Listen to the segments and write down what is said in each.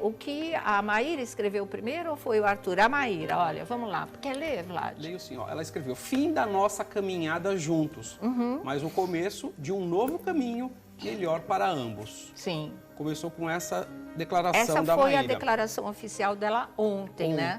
o que a Maíra escreveu primeiro ou foi o Arthur? A Maíra, olha, vamos lá. Quer ler, Vlad? Leio sim, ó. Ela escreveu: fim da nossa caminhada juntos, mas o começo de um novo caminho melhor para ambos. Sim. Começou com essa declaração da Maíra. Essa foi a declaração oficial dela ontem, né?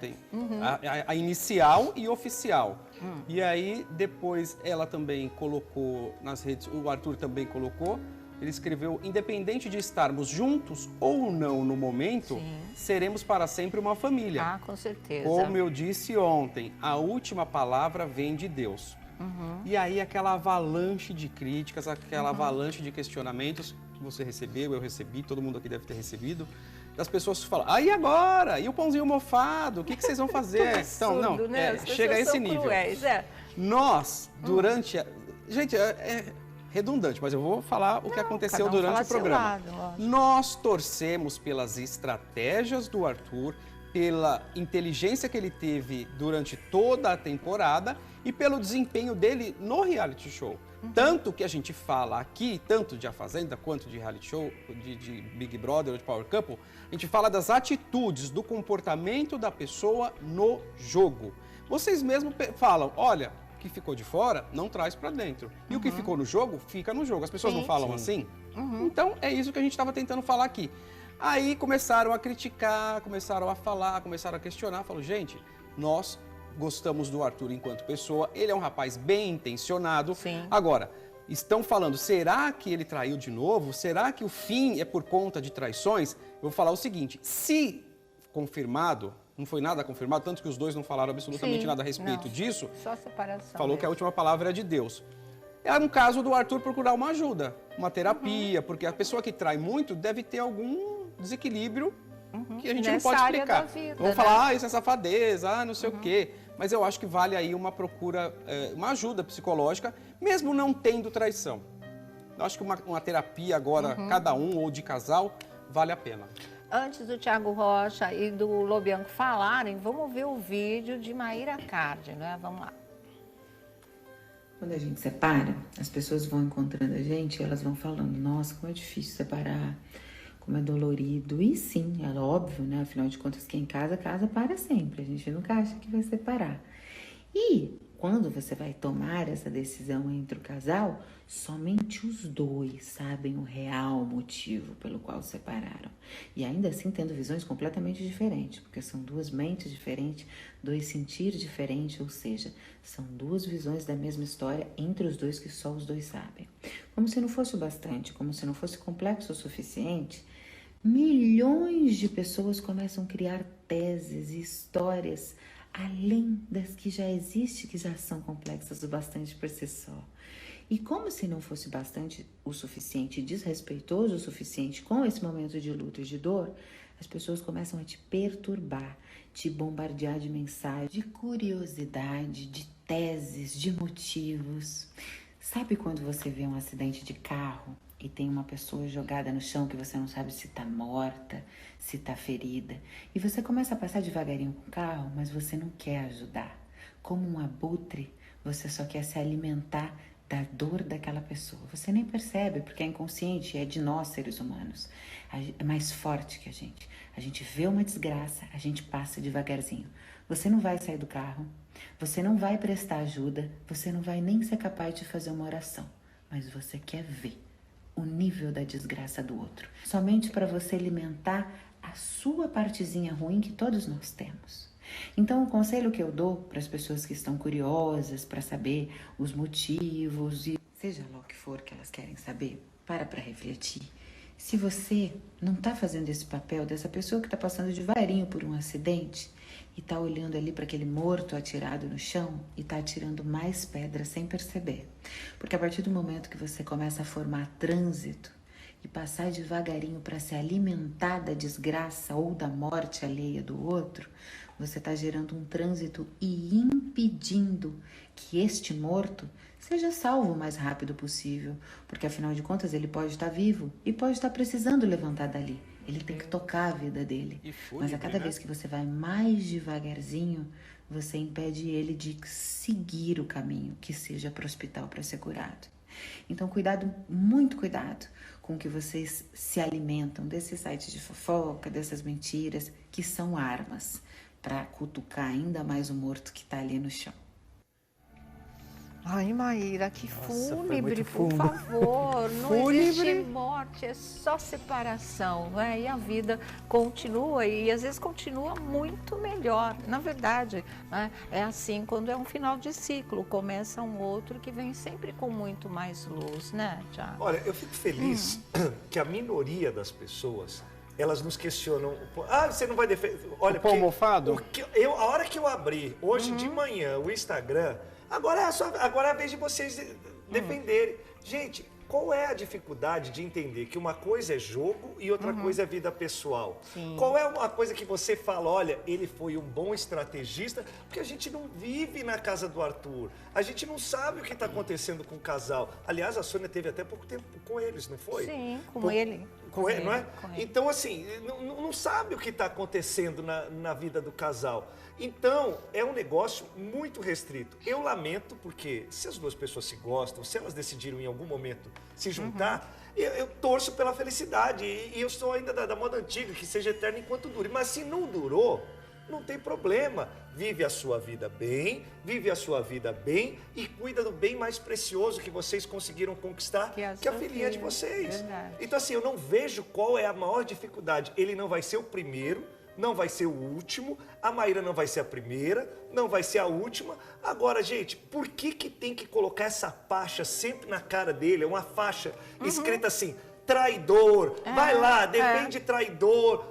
A inicial e oficial. E aí, depois, ela também colocou nas redes, o Arthur também colocou, ele escreveu: independente de estarmos juntos ou não no momento, seremos para sempre uma família. Ah, com certeza. Como eu disse ontem, a última palavra vem de Deus. E aí, aquela avalanche de críticas, aquela avalanche de questionamentos que você recebeu, eu recebi, todo mundo aqui deve ter recebido, das pessoas falam: ah, e agora? E o pãozinho mofado? O que vocês vão fazer? Então, não, né? chega a esse nível. Cruéis, Nós, durante a... Gente, é redundante, mas eu vou falar o que aconteceu durante o programa. Nós torcemos pelas estratégias do Arthur, pela inteligência que ele teve durante toda a temporada e pelo desempenho dele no reality show. Tanto que a gente fala aqui, tanto de A Fazenda quanto de reality show, de Big Brother ou de Power Couple, a gente fala das atitudes, do comportamento da pessoa no jogo. Vocês mesmos falam: olha, o que ficou de fora não traz pra dentro. E o que ficou no jogo, fica no jogo. As pessoas não falam assim? Então, é isso que a gente estava tentando falar aqui. Aí começaram a criticar, começaram a falar, começaram a questionar. Falou: gente, nós gostamos do Arthur enquanto pessoa, ele é um rapaz bem intencionado. Agora, estão falando: será que ele traiu de novo? Será que o fim é por conta de traições? Eu vou falar o seguinte: se confirmado, não foi nada confirmado, tanto que os dois não falaram absolutamente nada a respeito disso. Só separação. Falou que a última palavra é de Deus. É um caso do Arthur procurar uma ajuda, uma terapia, porque a pessoa que trai muito deve ter algum desequilíbrio que a gente não pode explicar. Vamos falar: ah, isso é safadeza, ah, não sei o quê. Mas eu acho que vale aí uma procura, uma ajuda psicológica, mesmo não tendo traição. Eu acho que uma terapia agora, cada um ou de casal, vale a pena. Antes do Thiago Rocha e do Lobianco falarem, vamos ver o vídeo de Maíra Cardi, né? Vamos lá. Quando a gente separa, as pessoas vão encontrando a gente e elas vão falando: nossa, como é difícil separar, como é dolorido. E sim, é óbvio, né? Afinal de contas, quem casa, casa para sempre. A gente nunca acha que vai separar. E quando você vai tomar essa decisão entre o casal, somente os dois sabem o real motivo pelo qual separaram. E ainda assim tendo visões completamente diferentes, porque são duas mentes diferentes, dois sentidos diferentes, ou seja, são duas visões da mesma história entre os dois que só os dois sabem. Como se não fosse o bastante, como se não fosse complexo o suficiente, milhões de pessoas começam a criar teses e histórias além das que já existem, que já são complexas o bastante por si só. E como se não fosse bastante o suficiente, desrespeitoso o suficiente com esse momento de luta e de dor, as pessoas começam a te perturbar, te bombardear de mensagens, de curiosidade, de teses, de motivos. Sabe quando você vê um acidente de carro e tem uma pessoa jogada no chão que você não sabe se tá morta, se tá ferida, e você começa a passar devagarinho com o carro, mas você não quer ajudar. Como um abutre, você só quer se alimentar da dor daquela pessoa. Você nem percebe, porque é inconsciente, é de nós, seres humanos. É mais forte que a gente. A gente vê uma desgraça, a gente passa devagarzinho. Você não vai sair do carro, você não vai prestar ajuda, você não vai nem ser capaz de fazer uma oração, mas você quer ver o nível da desgraça do outro, somente para você alimentar a sua partezinha ruim que todos nós temos. Então, o conselho que eu dou para as pessoas que estão curiosas para saber os motivos e seja lá o que for que elas querem saber, para refletir. Se você não está fazendo esse papel dessa pessoa que está passando devagarinho por um acidente e está olhando ali para aquele morto atirado no chão e está atirando mais pedras sem perceber. Porque a partir do momento que você começa a formar trânsito e passar devagarinho para se alimentar da desgraça ou da morte alheia do outro, você está gerando um trânsito e impedindo que este morto seja salvo o mais rápido possível, porque afinal de contas ele pode estar vivo e pode estar precisando levantar dali. Ele tem que tocar a vida dele. Mas a cada vez que você vai mais devagarzinho, você impede ele de seguir o caminho que seja para o hospital para ser curado. Então, cuidado, muito cuidado com que vocês se alimentam desses sites de fofoca, dessas mentiras, que são armas para cutucar ainda mais o morto que está ali no chão. Ai, Maíra, que Nossa, fúnebre, por favor. Não existe morte, é só separação, né? E a vida continua e às vezes continua muito melhor. Na verdade, né? É assim quando é um final de ciclo, começa um outro que vem sempre com muito mais luz, né, Thiago? Olha, eu fico feliz que a minoria das pessoas, elas nos questionam. Ah, você não vai defender. Olha, o pão mofado? A hora que eu abri, hoje de manhã, o Instagram, agora é a vez de vocês defenderem. Gente, qual é a dificuldade de entender que uma coisa é jogo e outra coisa é vida pessoal? Sim. Qual é uma coisa que você fala, olha, ele foi um bom estrategista, porque a gente não vive na casa do Arthur, a gente não sabe o que está acontecendo com o casal. Aliás, a Sônia teve até pouco tempo com eles, não foi? Sim, com ele. Com ele, não é? Com ele. Então, assim, não sabe o que está acontecendo na vida do casal. Então, é um negócio muito restrito. Eu lamento porque se as duas pessoas se gostam, se elas decidiram em algum momento se juntar, eu torço pela felicidade. E eu sou ainda da moda antiga, que seja eterno enquanto dure. Mas se não durou, não tem problema. Vive a sua vida bem, e cuida do bem mais precioso que vocês conseguiram conquistar, que é a filhinha de vocês. Verdade. Então, assim, eu não vejo qual é a maior dificuldade. Ele não vai ser o primeiro, não vai ser o último, a Maíra não vai ser a primeira, não vai ser a última. Agora, gente, por que tem que colocar essa faixa sempre na cara dele? É uma faixa escrita assim, traidor, vai lá, defende traidor.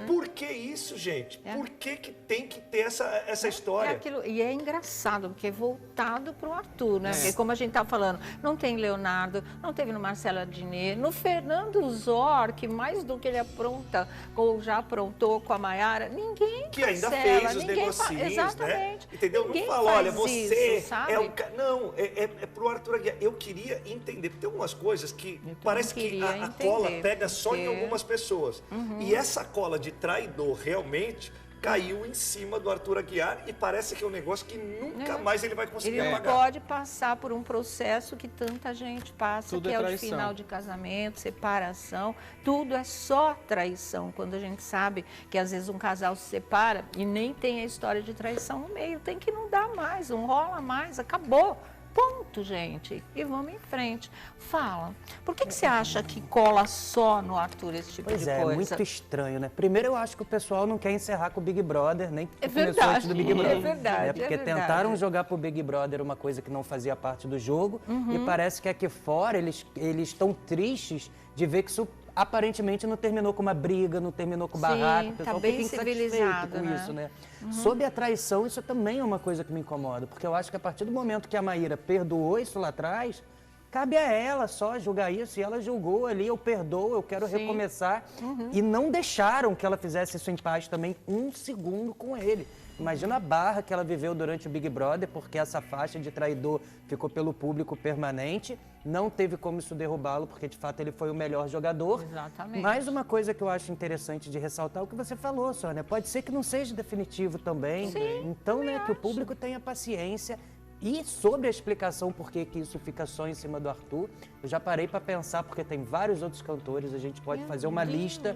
Por que isso, gente? Por que tem que ter essa história? E é engraçado, porque é voltado para o Arthur, né? Porque como a gente está falando, não tem Leonardo, não teve no Marcelo Adnet, no Fernando Zor, que mais do que ele apronta, ou já aprontou com a Maiara, ninguém que ainda cancela, fez os negocinhos, exatamente, né? Entendeu? Ninguém não fala, olha, você isso, sabe? é o cara. Não, é pro Arthur Aguiar. Eu queria entender, porque tem algumas coisas que parece que a cola pega só em algumas pessoas. E essa cola de traidor realmente caiu em cima do Arthur Aguiar e parece que é um negócio que nunca mais ele vai conseguir Ele apagar. pode passar por um processo que tanta gente passa, Tudo que é o traição. final de casamento, separação, tudo é só traição. Quando a gente sabe que às vezes um casal se separa e nem tem a história de traição no meio, tem que não dar mais, não rola mais, acabou. Ponto, gente. E vamos em frente. Fala, por que você acha que cola só no Arthur esse tipo de coisa? Pois é, muito estranho, né? Primeiro, eu acho que o pessoal não quer encerrar com o Big Brother, nem que começou verdade, antes do Big Brother. é verdade, né? Porque tentaram jogar pro Big Brother uma coisa que não fazia parte do jogo e parece que aqui fora eles estão tristes de ver que isso aparentemente não terminou com uma briga, não terminou com barraco. O pessoal tá bem fica civilizado, com né? isso, né? Sobre a traição, isso também é uma coisa que me incomoda, porque eu acho que a partir do momento que a Maíra perdoou isso lá atrás, cabe a ela só julgar isso. E ela julgou ali, eu perdoo, eu quero recomeçar. E não deixaram que ela fizesse isso em paz também um segundo com ele. Imagina a barra que ela viveu durante o Big Brother, porque essa faixa de traidor ficou pelo público permanente. Não teve como isso derrubá-lo, porque de fato ele foi o melhor jogador. Exatamente. Mais uma coisa que eu acho interessante de ressaltar é o que você falou, Sônia. Pode ser que não seja definitivo também. Sim, então, né, que o público tenha paciência. E sobre a explicação por que isso fica só em cima do Arthur, eu já parei para pensar, porque tem vários outros cantores, a gente pode fazer uma lista.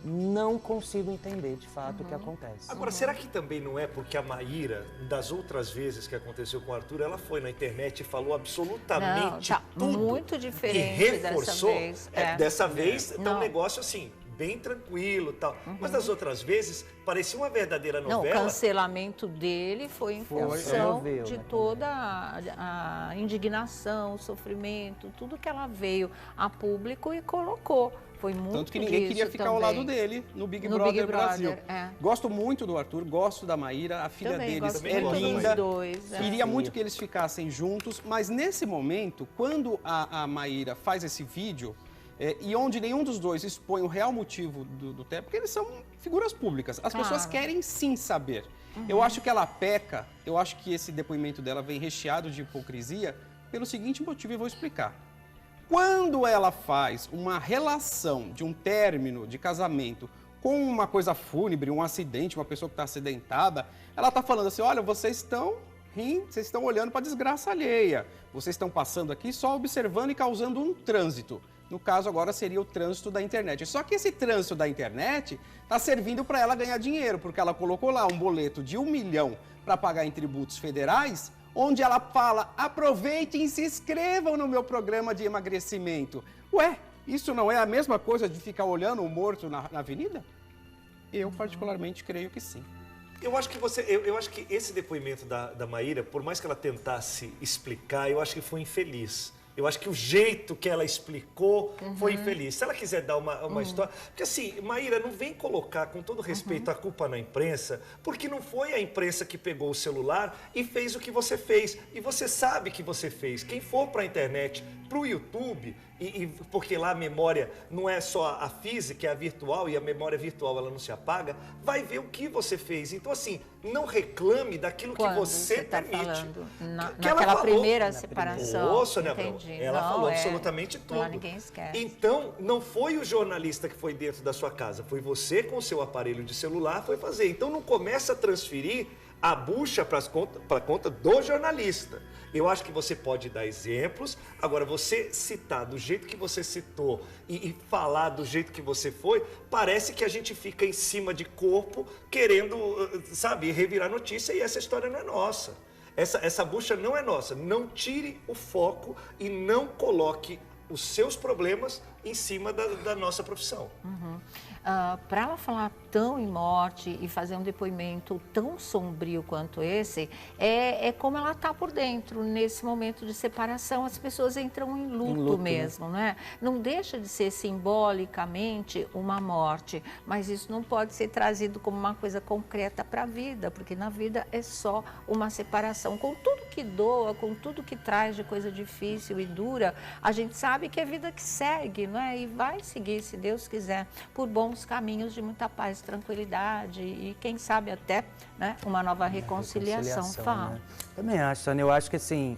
Não consigo entender, de fato, o que acontece. Agora, será que também não é porque a Maíra, das outras vezes que aconteceu com o Arthur, ela foi na internet e falou absolutamente tudo? Muito E diferente reforçou. dessa vez. Dessa vez tá um negócio assim, bem tranquilo e tal. Mas das outras vezes, parecia uma verdadeira Não, novela. o cancelamento dele foi em função de toda a indignação, o sofrimento, tudo que ela veio a público e colocou. Foi muito Tanto que ninguém queria ficar ao lado dele no Big Brother Brasil. Gosto muito do Arthur, gosto da Maíra, a filha deles é linda. Queria muito que eles ficassem juntos, mas nesse momento, quando a Maíra faz esse vídeo, e onde nenhum dos dois expõe o real motivo do Té, porque eles são figuras públicas. As pessoas querem sim saber. Eu acho que ela peca, eu acho que esse depoimento dela vem recheado de hipocrisia pelo seguinte motivo, e vou explicar. Quando ela faz uma relação de um término de casamento com uma coisa fúnebre, um acidente, uma pessoa que está acidentada, ela está falando assim, olha, vocês estão rindo, vocês estão olhando para a desgraça alheia. Vocês estão passando aqui só observando e causando um trânsito. No caso, agora seria o trânsito da internet. Só que esse trânsito da internet está servindo para ela ganhar dinheiro, porque ela colocou lá um boleto de 1 milhão para pagar em tributos federais, onde ela fala, aproveitem e se inscrevam no meu programa de emagrecimento. Ué, isso não é a mesma coisa de ficar olhando um morto na avenida? Eu, particularmente, creio que sim. Eu acho que esse depoimento da Maíra, por mais que ela tentasse explicar, eu acho que foi infeliz. Eu acho que o jeito que ela explicou foi infeliz. Se ela quiser dar uma história... Porque assim, Maíra, não vem colocar, com todo respeito, a culpa na imprensa, porque não foi a imprensa que pegou o celular e fez o que você fez. E você sabe que você fez. Quem for para a internet, para o YouTube, porque lá a memória não é só a física, é a virtual, e a memória virtual ela não se apaga, vai ver o que você fez. Então assim, não reclame daquilo que você permite. Falando naquela primeira separação. Ô, Sônia Abrão, ela falou absolutamente tudo. Lá ninguém esquece. Então, não foi o jornalista que foi dentro da sua casa, foi você com o seu aparelho de celular foi fazer. Então, não começa a transferir a bucha para a conta do jornalista. Eu acho que você pode dar exemplos, agora você citar do jeito que você citou e falar do jeito que você foi, parece que a gente fica em cima de corpo querendo, sabe, revirar notícia e essa história não é nossa. Essa bucha não é nossa. Não tire o foco e não coloque os seus problemas em cima da nossa profissão. Para ela falar tão em morte e fazer um depoimento tão sombrio quanto esse, é como ela está por dentro. Nesse momento de separação, as pessoas entram em luto mesmo, né? Não deixa de ser simbolicamente uma morte, mas isso não pode ser trazido como uma coisa concreta para a vida, porque na vida é só uma separação. Com tudo que doa, com tudo que traz de coisa difícil e dura, a gente sabe que é vida que segue, não é? E vai seguir, se Deus quiser, por bons caminhos de muita paz, tranquilidade e quem sabe até, né, uma nova reconciliação. Fala. Né? Também acho, Sônia, eu acho que assim,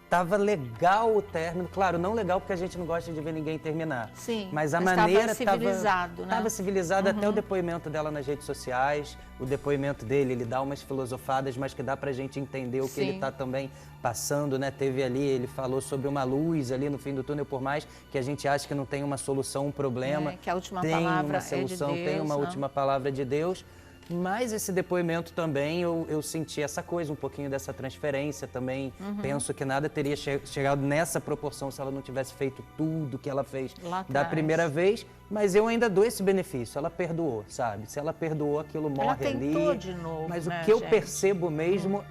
tava legal o término, claro, não legal porque a gente não gosta de ver ninguém terminar. Sim, mas a maneira estava civilizado, né? Estava civilizado até o depoimento dela nas redes sociais, o depoimento dele, ele dá umas filosofadas, mas que dá pra gente entender o que ele tá também passando, né? Teve ali, ele falou sobre uma luz ali no fim do túnel, por mais que a gente ache que não tem uma solução, um problema, que a última tem palavra uma solução, é de Deus, tem uma né? última palavra de Deus. Mas esse depoimento também, eu senti essa coisa, um pouquinho dessa transferência também. Penso que nada teria chegado nessa proporção se ela não tivesse feito tudo que ela fez da primeira vez. Mas eu ainda dou esse benefício, ela perdoou, sabe? Se ela perdoou, aquilo morre ali. Ela tentou de novo, mas né, o que eu gente? percebo mesmo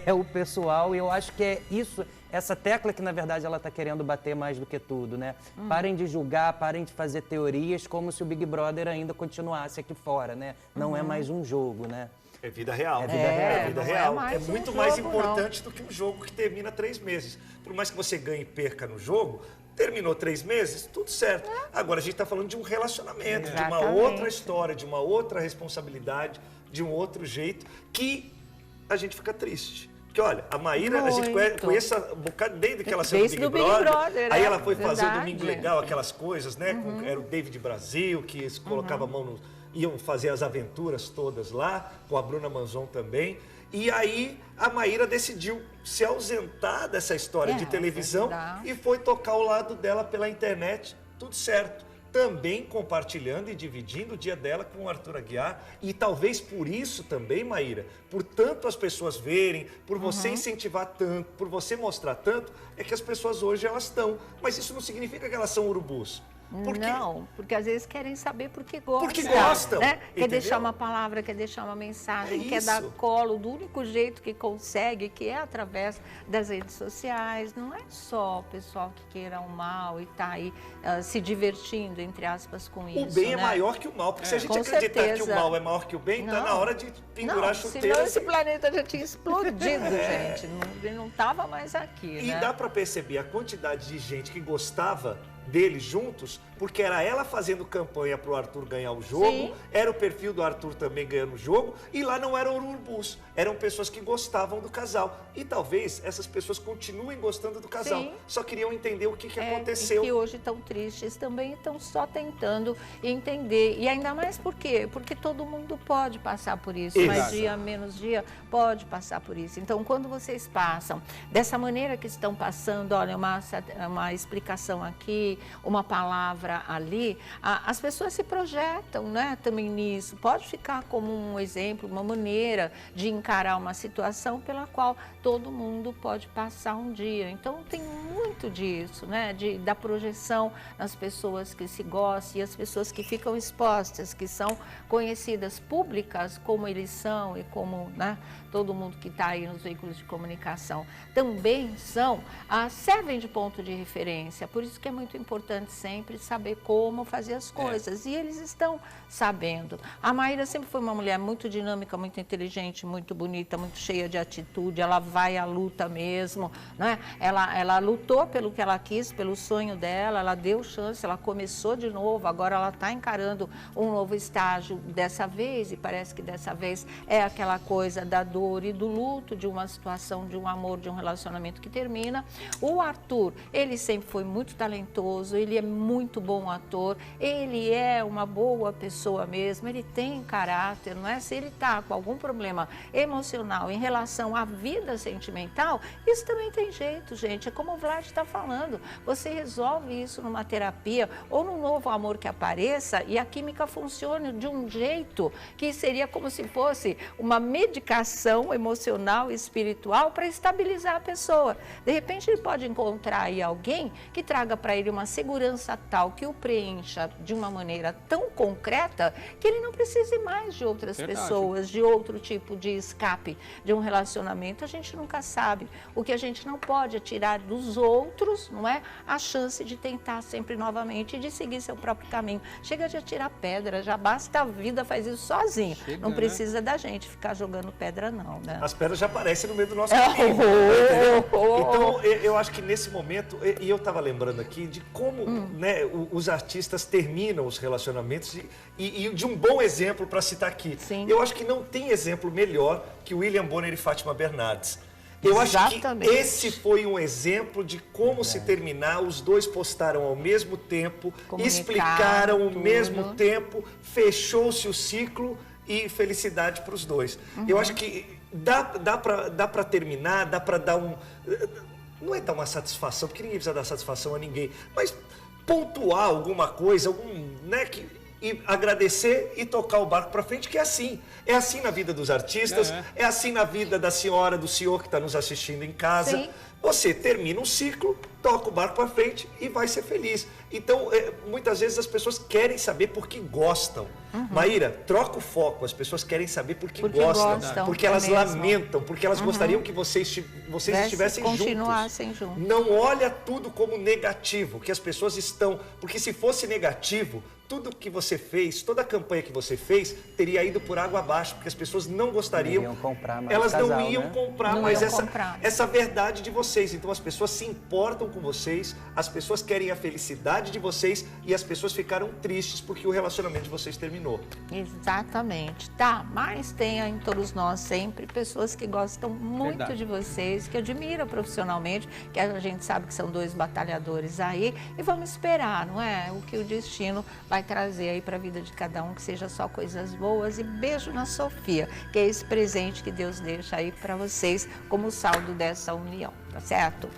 é o pessoal, e eu acho que é isso, essa tecla que na verdade ela está querendo bater mais do que tudo, né? Parem de julgar, parem de fazer teorias como se o Big Brother ainda continuasse aqui fora, né? Não é mais um jogo, né? É vida real. É vida real. É vida real. É muito mais importante do que um jogo que termina 3 meses. Por mais que você ganhe e perca no jogo, terminou 3 meses, tudo certo. Agora a gente está falando de um relacionamento, de uma outra história, de uma outra responsabilidade, de um outro jeito, que a gente fica triste. Porque, olha, a Maíra, a gente conhece um bocado desde que ela saiu do Big Brother. Aí ela foi fazer o Domingo Legal, aquelas coisas, né? Era o David Brasil, que colocava a mão no... Iam fazer as aventuras todas lá, com a Bruna Manzon também. E aí a Maíra decidiu se ausentar dessa história de televisão e foi tocar o lado dela pela internet, tudo certo. Também compartilhando e dividindo o dia dela com o Arthur Aguiar. E talvez por isso também, Maíra, por tanto as pessoas verem, por você incentivar tanto, por você mostrar tanto, é que as pessoas hoje elas estão. Mas isso não significa que elas são urubus. Não, porque às vezes querem saber porque gostam. Porque gostam. Né? Quer deixar uma palavra, quer deixar uma mensagem, quer dar colo do único jeito que consegue, que é através das redes sociais. Não é só o pessoal que queira o mal e está aí se divertindo, entre aspas, com isso. O bem é maior que o mal, porque se a gente acreditar que o mal é maior que o bem, está na hora de pendurar a chuteira. Senão esse planeta já tinha explodido, gente. Não estava mais aqui, E dá para perceber a quantidade de gente que gostava deles juntos, porque era ela fazendo campanha para o Arthur ganhar o jogo, era o perfil do Arthur também ganhando o jogo, e lá não eram urubus, eram pessoas que gostavam do casal. E talvez essas pessoas continuem gostando do casal, só queriam entender o que aconteceu. E que hoje estão tristes também, estão só tentando entender. E ainda mais por quê? Porque todo mundo pode passar por isso, mais dia, menos dia, pode passar por isso. Então, quando vocês passam dessa maneira que estão passando, olha, uma explicação aqui, ouvir uma palavra ali, as pessoas se projetam, né, também nisso. Pode ficar como um exemplo, uma maneira de encarar uma situação pela qual todo mundo pode passar um dia. Então tem muito disso, né, da projeção nas pessoas que se gostam e as pessoas que ficam expostas, que são conhecidas públicas como eles são e como, né, todo mundo que está aí nos veículos de comunicação também são, servem de ponto de referência. Por isso que é muito importante sempre saber como fazer as coisas. E eles estão sabendo. A Maíra sempre foi uma mulher muito dinâmica, muito inteligente, muito bonita, muito cheia de atitude. Ela vai à luta mesmo, né? Ela lutou pelo que ela quis, pelo sonho dela, ela deu chance, ela começou de novo, agora ela está encarando um novo estágio dessa vez, e parece que dessa vez é aquela coisa da dor e do luto, de uma situação, de um amor, de um relacionamento que termina. O Arthur, ele sempre foi muito talentoso, ele é muito bom ator, ele é uma boa pessoa mesmo, ele tem caráter, não é? Se ele está com algum problema emocional em relação à vida sentimental, isso também tem jeito, gente. É como o Vlad está falando, você resolve isso numa terapia ou num novo amor que apareça e a química funcione de um jeito que seria como se fosse uma medicação emocional e espiritual para estabilizar a pessoa. De repente ele pode encontrar aí alguém que traga para ele uma segurança tal, que o preencha de uma maneira tão concreta que ele não precise mais de outras pessoas, de outro tipo de escape de um relacionamento. A gente nunca sabe. O que a gente não pode é tirar dos outros, não é? A chance de tentar sempre novamente e de seguir seu próprio caminho. Chega de atirar pedra, já basta, a vida faz isso sozinha. Chega, não precisa da gente ficar jogando pedra não, né? As pedras já aparecem no meio do nosso caminho. Então, eu acho que nesse momento, e eu estava lembrando aqui de como né, os artistas terminam os relacionamentos e de um bom exemplo para citar aqui. Sim. Eu acho que não tem exemplo melhor que William Bonner e Fátima Bernardes. Eu acho que esse foi um exemplo de como se terminar. Os dois postaram ao mesmo tempo, explicaram ao mesmo tempo, fechou-se o ciclo e felicidade para os dois. Eu acho que dá para terminar, dá para dar um... Não é dar uma satisfação, porque ninguém precisa dar satisfação a ninguém, mas pontuar alguma coisa, né, e agradecer e tocar o barco para frente, que é assim. É assim na vida dos artistas, é assim na vida da senhora, do senhor que está nos assistindo em casa. Sim. Você termina um ciclo, toca o barco para frente e vai ser feliz. Então, muitas vezes as pessoas querem saber por que gostam. Maíra, troca o foco. As pessoas querem saber por que gostam, porque elas lamentam, porque elas gostariam que vocês estivessem juntos. Continuassem juntos. Não olha tudo como negativo, que as pessoas estão... Porque se fosse negativo, tudo que você fez, toda a campanha que você fez, teria ido por água abaixo, porque as pessoas não gostariam. Não iam comprar mais elas casal, não iam né? comprar Não mais iam comprar. essa verdade de vocês. Então as pessoas se importam com vocês, as pessoas querem a felicidade de vocês e as pessoas ficaram tristes porque o relacionamento de vocês terminou. Exatamente, tá? Mas tem em todos nós sempre pessoas que gostam muito Verdade. de vocês, que admiram profissionalmente, que a gente sabe que são dois batalhadores aí, e vamos esperar, não é? O que o destino vai trazer aí para a vida de cada um, que seja só coisas boas. E beijo na Sofia, que é esse presente que Deus deixa aí para vocês como saldo dessa união, tá certo?